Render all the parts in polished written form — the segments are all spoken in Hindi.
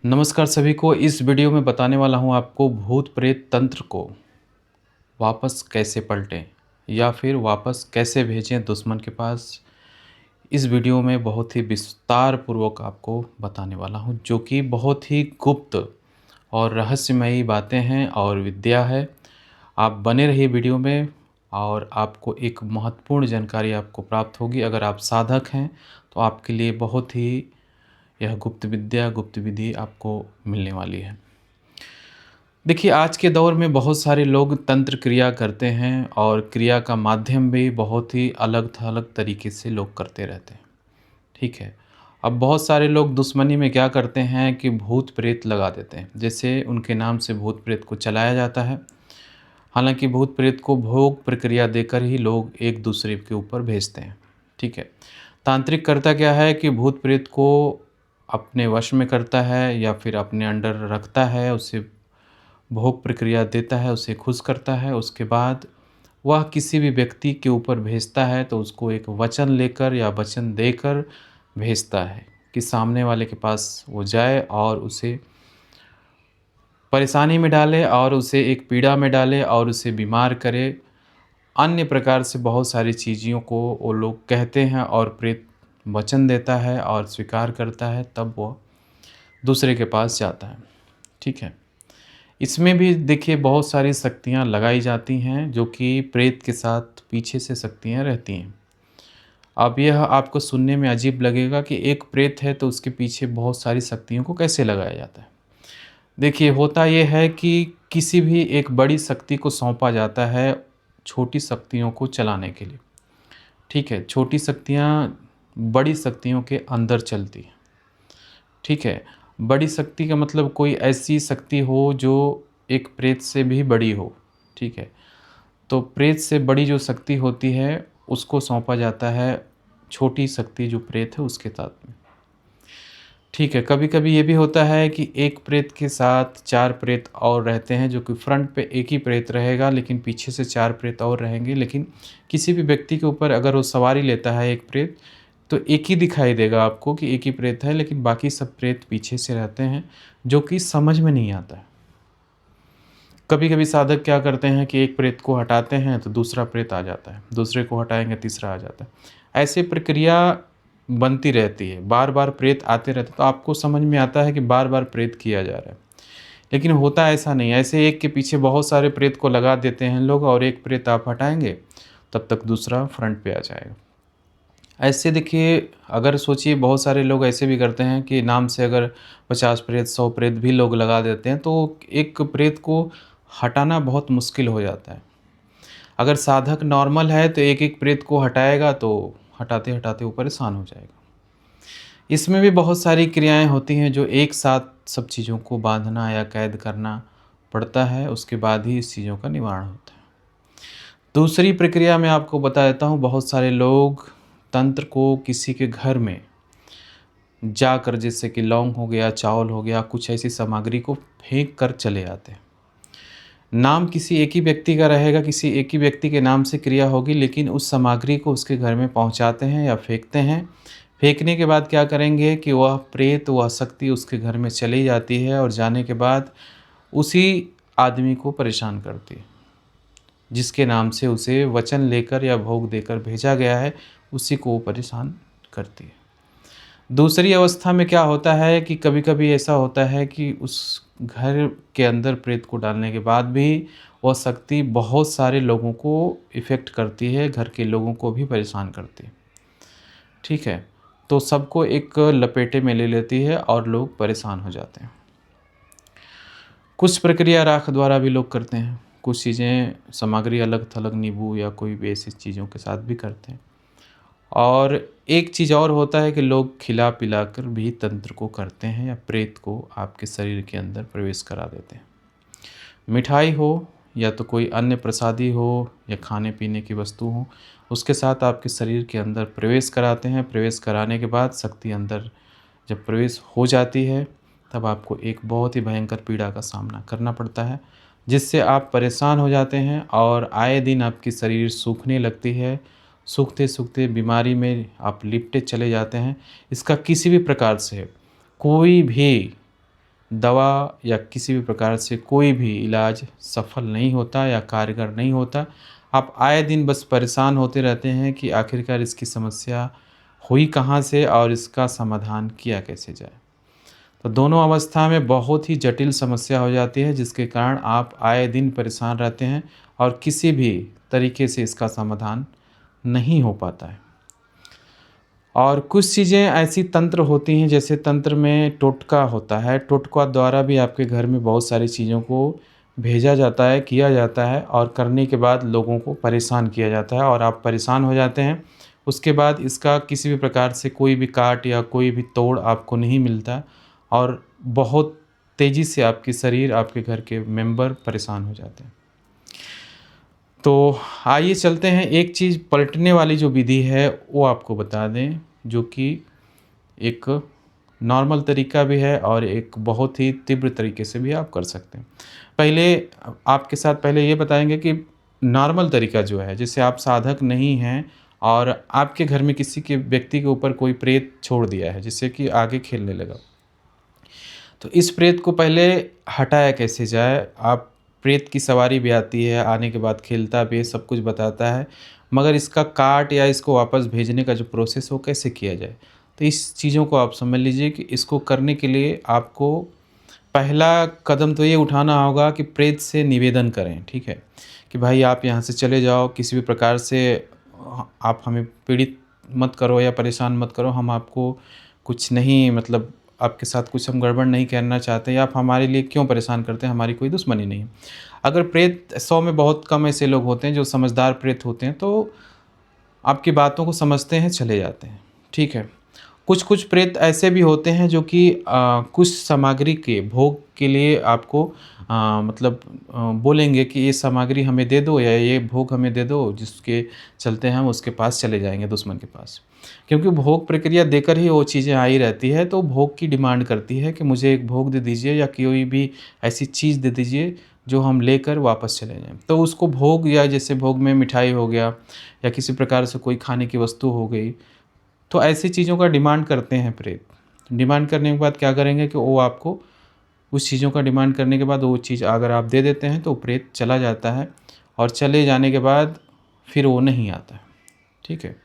नमस्कार सभी को। इस वीडियो में बताने वाला हूँ आपको भूत प्रेत तंत्र को वापस कैसे पलटें या फिर वापस कैसे भेजें दुश्मन के पास। इस वीडियो में बहुत ही विस्तार पूर्वक आपको बताने वाला हूँ, जो कि बहुत ही गुप्त और रहस्यमयी बातें हैं और विद्या है। आप बने रहिए वीडियो में और आपको एक महत्वपूर्ण जानकारी आपको प्राप्त होगी। अगर आप साधक हैं तो आपके लिए बहुत ही यह गुप्त विद्या, गुप्त विधि आपको मिलने वाली है। देखिए, आज के दौर में बहुत सारे लोग तंत्र क्रिया करते हैं और क्रिया का माध्यम भी बहुत ही अलग-थलग तरीके से लोग करते रहते हैं, ठीक है। अब बहुत सारे लोग दुश्मनी में क्या करते हैं कि भूत-प्रेत लगा देते हैं। जैसे उनके नाम से भूत-प्रेत को चलाया जाता है। हालाँकि भूत-प्रेत को भोग प्रक्रिया देकर ही लोग एक-दूसरे के ऊपर भेजते हैं, ठीक है। तांत्रिक करता क्या है कि भूत-प्रेत को अपने वश में करता है या फिर अपने अंडर रखता है, उसे भोग प्रक्रिया देता है, उसे खुश करता है। उसके बाद वह किसी भी व्यक्ति के ऊपर भेजता है तो उसको एक वचन लेकर या वचन देकर भेजता है कि सामने वाले के पास वो जाए और उसे परेशानी में डाले और उसे एक पीड़ा में डाले और उसे बीमार करे। अन्य प्रकार से बहुत सारी चीज़ों को वो लोग कहते हैं और प्रेत वचन देता है और स्वीकार करता है, तब वो दूसरे के पास जाता है, ठीक है। इसमें भी देखिए बहुत सारी शक्तियाँ लगाई जाती हैं, जो कि प्रेत के साथ पीछे से शक्तियाँ रहती हैं। अब यह आपको सुनने में अजीब लगेगा कि एक प्रेत है तो उसके पीछे बहुत सारी शक्तियों को कैसे लगाया जाता है। देखिए, होता ये है कि किसी भी एक बड़ी शक्ति को सौंपा जाता है छोटी शक्तियों को चलाने के लिए, ठीक है। छोटी शक्तियाँ बड़ी शक्तियों के अंदर चलती हैं, ठीक है। बड़ी शक्ति का मतलब कोई ऐसी शक्ति हो जो एक प्रेत से भी बड़ी हो, ठीक है। तो प्रेत से बड़ी जो शक्ति होती है उसको सौंपा जाता है छोटी शक्ति जो प्रेत है उसके साथ में, ठीक है। कभी-कभी ये भी होता है कि एक प्रेत के साथ 4 प्रेत और रहते हैं, जो कि फ्रंट पे एक ही प्रेत रहेगा लेकिन पीछे से 4 प्रेत और रहेंगे। लेकिन किसी भी व्यक्ति के ऊपर अगर वो सवारी लेता है एक प्रेत, तो एक ही दिखाई देगा आपको कि एक ही प्रेत है, लेकिन बाकी सब प्रेत पीछे से रहते हैं, जो कि समझ में नहीं आता है। कभी-कभी साधक क्या करते हैं कि एक प्रेत को हटाते हैं तो दूसरा प्रेत आ जाता है, दूसरे को हटाएँगे तीसरा आ जाता है। ऐसे प्रक्रिया बनती रहती है, बार-बार प्रेत आते रहते हैं, तो आपको समझ में आता है कि बार-बार प्रेत किया जा रहा है। लेकिन होता ऐसा नहीं है, ऐसे एक के पीछे बहुत सारे प्रेत को लगा देते हैं लोग और एक प्रेत आप हटाएँगे, तब तक दूसरा फ्रंट पे आ जाएगा। ऐसे देखिए, अगर सोचिए बहुत सारे लोग ऐसे भी करते हैं कि नाम से अगर 50 प्रेत, 100 प्रेत भी लोग लगा देते हैं, तो एक प्रेत को हटाना बहुत मुश्किल हो जाता है। अगर साधक नॉर्मल है तो एक-एक प्रेत को हटाएगा तो हटाते-हटाते वो परेशान हो जाएगा। इसमें भी बहुत सारी क्रियाएँ होती हैं जो एक साथ सब चीज़ों को बाँधना या कैद करना पड़ता है, उसके बाद ही इस चीज़ों का निवारण होता है। दूसरी प्रक्रिया मैं आपको बता देता हूँ, बहुत सारे लोग तंत्र को किसी के घर में जाकर, जैसे कि लौंग हो गया, चावल हो गया, कुछ ऐसी सामग्री को फेंक कर चले आते हैं। नाम किसी एक ही व्यक्ति का रहेगा, किसी एक ही व्यक्ति के नाम से क्रिया होगी, लेकिन उस सामग्री को उसके घर में पहुंचाते हैं या फेंकते हैं। फेंकने के बाद क्या करेंगे कि वह प्रेत, वह शक्ति उसके घर में चली जाती है और जाने के बाद उसी आदमी को परेशान करती है, जिसके नाम से उसे वचन लेकर या भोग देकर भेजा गया है, उसी को वो परेशान करती है। दूसरी अवस्था में क्या होता है कि कभी-कभी ऐसा होता है कि उस घर के अंदर प्रेत को डालने के बाद भी वह शक्ति बहुत सारे लोगों को इफ़ेक्ट करती है, घर के लोगों को भी परेशान करती है, ठीक है? तो सबको एक लपेटे में ले लेती है और लोग परेशान हो जाते हैं। कुछ प्रक्रिया राख द्वारा भी लोग करते हैं, कुछ चीज़ें सामग्री अलग-थलग नींबू या कोई भी ऐसी चीज़ों के साथ भी करते हैं। और एक चीज़ और होता है कि लोग खिला-पिला कर भी तंत्र को करते हैं या प्रेत को आपके शरीर के अंदर प्रवेश करा देते हैं। मिठाई हो या तो कोई अन्य प्रसादी हो या खाने-पीने की वस्तु हो, उसके साथ आपके शरीर के अंदर प्रवेश कराते हैं। प्रवेश कराने के बाद शक्ति अंदर जब प्रवेश हो जाती है, तब आपको एक बहुत ही भयंकर पीड़ा का सामना करना पड़ता है, जिससे आप परेशान हो जाते हैं और आए दिन आपकी शरीर सूखने लगती है। सूखते-सूखते बीमारी में आप लिपटे चले जाते हैं। इसका किसी भी प्रकार से कोई भी दवा या किसी भी प्रकार से कोई भी इलाज सफल नहीं होता या कारगर नहीं होता। आप आए दिन बस परेशान होते रहते हैं कि आखिरकार इसकी समस्या हुई कहाँ से और इसका समाधान किया कैसे जाए। तो दोनों अवस्था में बहुत ही जटिल समस्या हो जाती है, जिसके कारण आप आए दिन परेशान रहते हैं और किसी भी तरीके से इसका समाधान नहीं हो पाता है। और कुछ चीज़ें ऐसी तंत्र होती हैं, जैसे तंत्र में टोटका होता है, टोटका द्वारा भी आपके घर में बहुत सारी चीज़ों को भेजा जाता है, किया जाता है और करने के बाद लोगों को परेशान किया जाता है और आप परेशान हो जाते हैं। उसके बाद इसका किसी भी प्रकार से कोई भी काट या कोई भी तोड़ आपको नहीं मिलता और बहुत तेज़ी से आपकी शरीर, आपके घर के मेंबर परेशान हो जाते हैं। तो आइए चलते हैं, एक चीज़ पलटने वाली जो विधि है वो आपको बता दें, जो कि एक नॉर्मल तरीका भी है और एक बहुत ही तीव्र तरीके से भी आप कर सकते हैं। पहले आपके साथ पहले ये बताएँगे कि नॉर्मल तरीका जो है, जैसे आप साधक नहीं हैं और आपके घर में किसी के व्यक्ति के ऊपर कोई प्रेत छोड़ दिया है, जिससे कि आगे खेलने लगा। तो इस प्रेत को पहले हटाया कैसे जाए? आप प्रेत की सवारी भी आती है, आने के बाद खेलता भी है, सब कुछ बताता है, मगर इसका काट या इसको वापस भेजने का जो प्रोसेस है वो कैसे किया जाए? तो इस चीज़ों को आप समझ लीजिए कि इसको करने के लिए आपको पहला कदम तो ये उठाना होगा कि प्रेत से निवेदन करें, ठीक है? कि भाई आप यहाँ से चले जाओ, किसी भी प्रकार से आप हमें पीड़ित मत करो या परेशान मत करो, हम आपको कुछ नहीं, मतलब आपके साथ कुछ हम गड़बड़ नहीं करना चाहते या आप हमारे लिए क्यों परेशान करते हैं, हमारी कोई दुश्मनी नहीं है। अगर प्रेत 100 में बहुत कम ऐसे लोग होते हैं जो समझदार प्रेत होते हैं, तो आपकी बातों को समझते हैं, चले जाते हैं, ठीक है। कुछ-कुछ प्रेत ऐसे भी होते हैं जो कि कुछ सामग्री के भोग के लिए आपको मतलब बोलेंगे कि ये सामग्री हमें दे दो या ये भोग हमें दे दो, जिसके चलते हम उसके पास चले जाएँगे, दुश्मन के पास। क्योंकि भोग प्रक्रिया देकर ही वो चीज़ें आई रहती है, तो भोग की डिमांड करती है कि मुझे एक भोग दे दीजिए या कोई भी ऐसी चीज़ दे दीजिए जो हम लेकर वापस चले जाएँ। तो उसको भोग, या जैसे भोग में मिठाई हो गया या किसी प्रकार से कोई खाने की वस्तु हो गई, तो ऐसी चीज़ों का डिमांड करते हैं प्रेत। डिमांड करने के बाद क्या करेंगे कि वो आपको उस चीज़ों का डिमांड करने के बाद वो चीज़ अगर आप दे देते हैं तो प्रेत चला जाता है और चले जाने के बाद फिर वो नहीं आता है, ठीक है।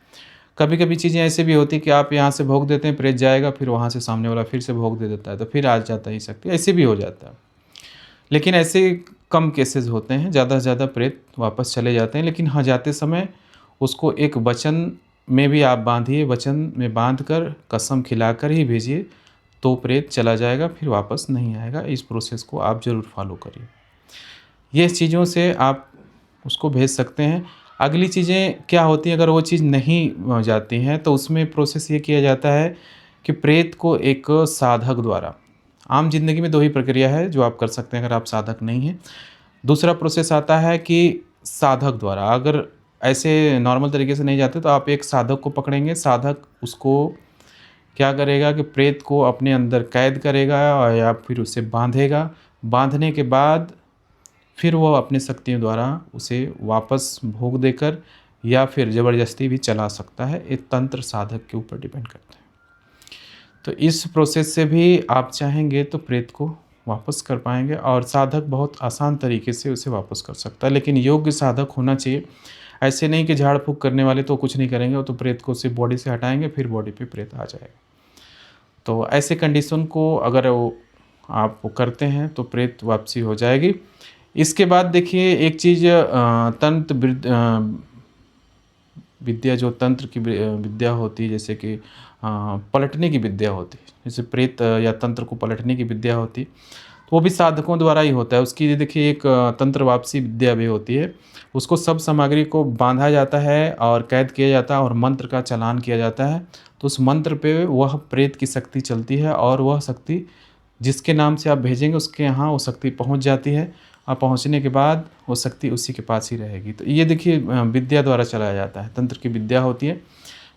कभी-कभी चीज़ें ऐसे भी होती हैं कि आप यहाँ से भोग देते हैं, प्रेत जाएगा, फिर वहाँ से सामने वाला फिर से भोग दे देता है, तो फिर आ जाता है शक्ति, ऐसे भी हो जाता है। लेकिन ऐसे कम केसेज़ होते हैं, ज़्यादा से ज़्यादा प्रेत वापस चले जाते हैं। लेकिन हाँ, जाते समय उसको एक वचन में भी आप बाँधिए, वचन में बाँध कर कसम खिलाकर ही भेजिए, तो प्रेत चला जाएगा, फिर वापस नहीं आएगा। इस प्रोसेस को आप ज़रूर फ़ॉलो करिए। ये चीज़ों से आप उसको भेज सकते हैं। अगली चीज़ें क्या होती हैं, अगर वो चीज़ नहीं जाती हैं, तो उसमें प्रोसेस ये किया जाता है कि प्रेत को एक साधक द्वारा, आम ज़िंदगी में 2 ही प्रक्रिया है जो आप कर सकते हैं अगर आप साधक नहीं हैं। दूसरा प्रोसेस आता है कि साधक द्वारा, अगर ऐसे नॉर्मल तरीके से नहीं जाते तो आप एक साधक को पकड़ेंगे। साधक उसको क्या करेगा कि प्रेत को अपने अंदर कैद करेगा और या फिर उसे बाँधेगा। बाँधने के बाद फिर वो अपनी शक्तियों द्वारा उसे वापस भोग देकर या फिर ज़बरदस्ती भी चला सकता है। ये तंत्र साधक के ऊपर डिपेंड करता है। तो इस प्रोसेस से भी आप चाहेंगे तो प्रेत को वापस कर पाएँगे और साधक बहुत आसान तरीके से उसे वापस कर सकता है। लेकिन योग्य साधक होना चाहिए। ऐसे नहीं कि झाड़-फूँक करने वाले तो कुछ नहीं करेंगे, वो तो प्रेत को सिर्फ़ बॉडी से हटाएँगे, फिर बॉडी पे प्रेत आ जाएगा। तो ऐसे कंडीशन को अगर वो आप करते हैं तो प्रेत वापसी हो जाएगी। इसके बाद देखिए एक चीज़ तंत्र विद्या, जो तंत्र की विद्या होती है, जैसे कि पलटने की विद्या होती है, जैसे प्रेत या तंत्र को पलटने की विद्या होती है, तो वो भी साधकों द्वारा ही होता है। उसकी देखिए एक तंत्र वापसी विद्या भी होती है। उसको सब सामग्री को बाँधा जाता है और कैद किया जाता है और मंत्र का चालान किया जाता है। तो उस मंत्र पे वह प्रेत की शक्ति चलती है और वह शक्ति जिसके नाम से आप भेजेंगे उसके यहाँ वो शक्ति पहुँच जाती है और पहुँचने के बाद वो शक्ति उसी के पास ही रहेगी। तो ये देखिए विद्या द्वारा चलाया जाता है। तंत्र की विद्या होती है,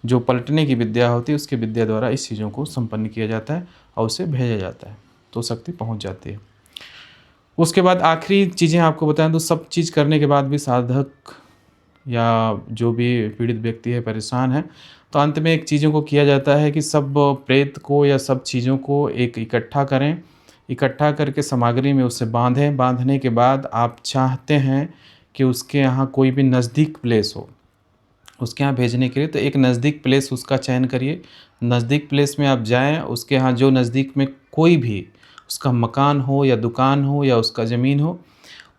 जो पलटने की विद्या होती है, उसकी विद्या द्वारा इस चीज़ों को संपन्न किया जाता है और उसे भेजा जाता है, तो शक्ति पहुँच जाती है। उसके बाद आखिरी चीज़ें आपको बताएँ तो सब चीज़ करने के बाद भी साधक या जो भी पीड़ित व्यक्ति है, परेशान है, तो अंत में एक चीज़ों को किया जाता है कि सब प्रेत को या सब चीज़ों को एक इकट्ठा करें इकट्ठा करके सामग्री में उसे बांधें। बांधने के बाद आप चाहते हैं कि उसके यहाँ कोई भी नज़दीक प्लेस हो उसके यहाँ भेजने के लिए, तो एक नज़दीक प्लेस उसका चयन करिए। नज़दीक प्लेस में आप जाएँ, उसके यहाँ जो नज़दीक में कोई भी उसका मकान हो या दुकान हो या उसका ज़मीन हो,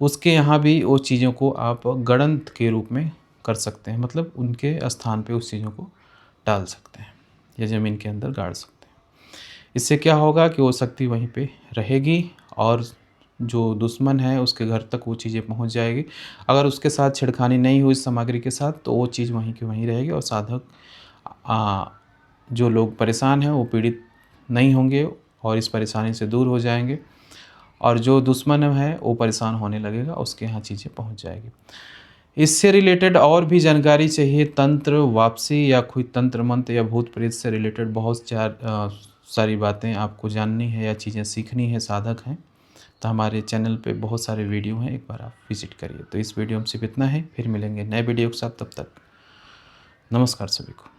उसके यहाँ भी वो चीज़ों को आप गड़ंत के रूप में कर सकते हैं, मतलब उनके स्थान पे उस चीज़ों को डाल सकते हैं या ज़मीन के अंदर गाड़ सकते हैं। इससे क्या होगा कि वो शक्ति वहीं पे रहेगी और जो दुश्मन है उसके घर तक वो चीज़ें पहुंच जाएगी। अगर उसके साथ छेड़खानी नहीं हुई सामग्री के साथ, तो वो चीज़ वहीं की वहीं रहेगी और साधक जो लोग परेशान हैं वो पीड़ित नहीं होंगे और इस परेशानी से दूर हो जाएंगे, और जो दुश्मन है वो परेशान होने लगेगा, उसके यहाँ चीज़ें पहुँच जाएगी। इससे रिलेटेड और भी जानकारी चाहिए, तंत्र वापसी या कोई तंत्र मंत्र या भूत प्रेत से रिलेटेड बहुत सारी बातें आपको जाननी है या चीज़ें सीखनी है, साधक हैं, तो हमारे चैनल पे बहुत सारे वीडियो हैं, एक बार आप विज़िट करिए। तो इस वीडियो में सिर्फ इतना है, फिर मिलेंगे नए वीडियो के साथ, तब तक नमस्कार सभी को।